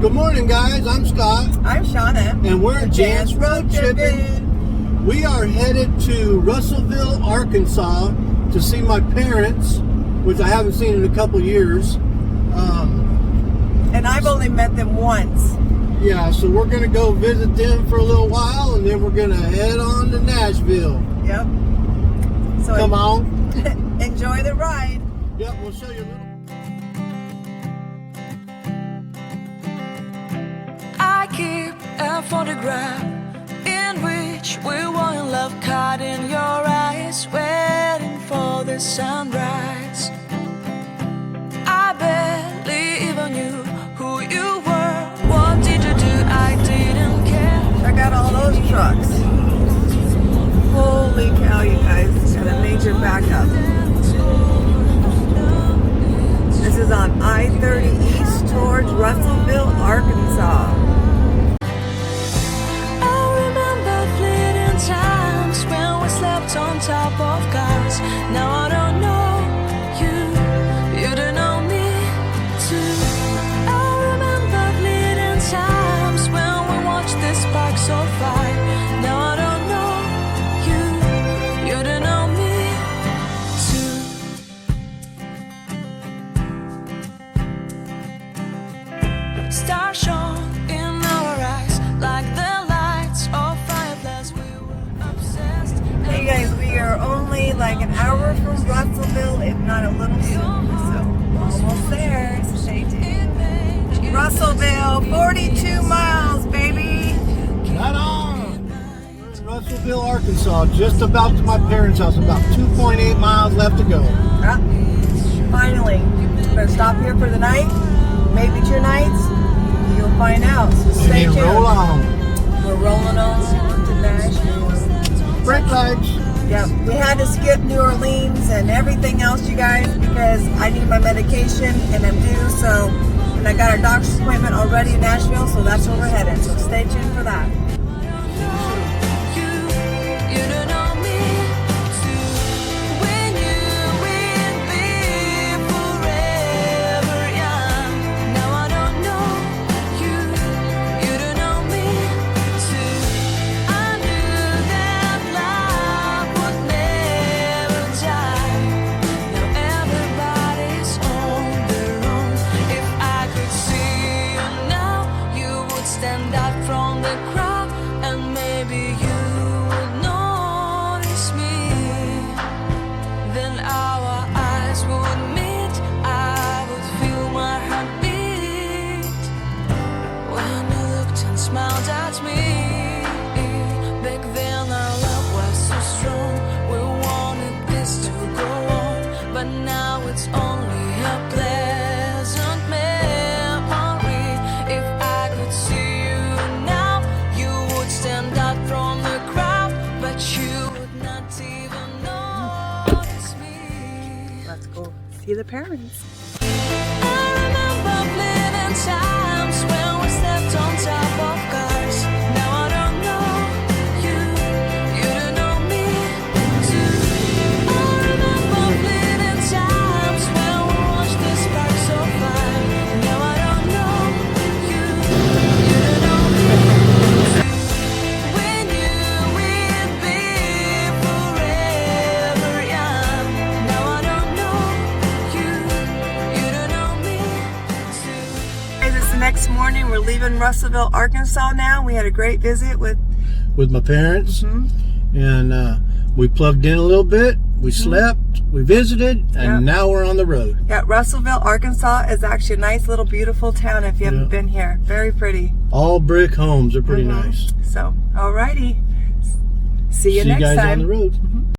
Good morning, guys. I'm Scott. I'm Shaunna. And we're Jan's Road Tripping. We are headed to Russellville, Arkansas to see my parents, which I haven't seen in a couple years. And I've only met them once. Yeah, so we're going to go visit them for a little while, and then we're going to head on to Nashville. Yep. So Come on. Enjoy the ride. Yep, we'll show you a little. I keep a photograph in which we were in love, caught in your eyes, waiting for the sunrise. I barely even knew who you were. What did you do? I didn't care. Check out all those trucks. Holy cow, you guys. Got a major backup. This is on I-30 East towards Russellville, Arkansas. Times when we slept on top of cars. Now I don't know you, you don't know me too. I remember fleeting times when we watched the sparks so fly. Now I don't know you, you don't know me too. Stars shone in our eyes like the lights of fireplace. Hey guys, we are only like an hour from Russellville, if not a little sooner, so almost there. Stay tuned. Russellville, 42 miles, baby. Right on. We're in Russellville, Arkansas, just about to my parents' house. About 2.8 miles left to go. Finally, we're gonna stop here for the night, maybe 2 nights. You'll find out. So stay tuned. Roll on. We're rolling on to Nashville. Brake lights. Yep, we had to skip New Orleans and everything else, you guys, because I need my medication and I'm due. So, and I got our doctor's appointment already in Nashville, so that's where we're headed. So stay tuned for that. Stand out from the crowd and maybe you would notice me. Then our eyes would meet, I would feel my heart beat. When you looked and smiled at me, back then our love was so strong. We wanted this to go on, but now it's only a pleasant memory. If I could see stand out from the crowd, but you would not even notice me. Let's go see the parents. I remember fleeting times when we slept on top of cars. Now I don't know you, you don't know me too. I remember fleeting times when we watched the sparks so fly. Now I don't know you, you don't know me. Next morning, we're leaving Russellville, Arkansas now. We had a great visit with my parents, and we plugged in a little bit. We slept, we visited, and now we're on the road. Yeah, Russellville, Arkansas is actually a nice little beautiful town if you haven't been here. Very pretty. All brick homes are pretty nice. So, alrighty. See you next guys time. on the road.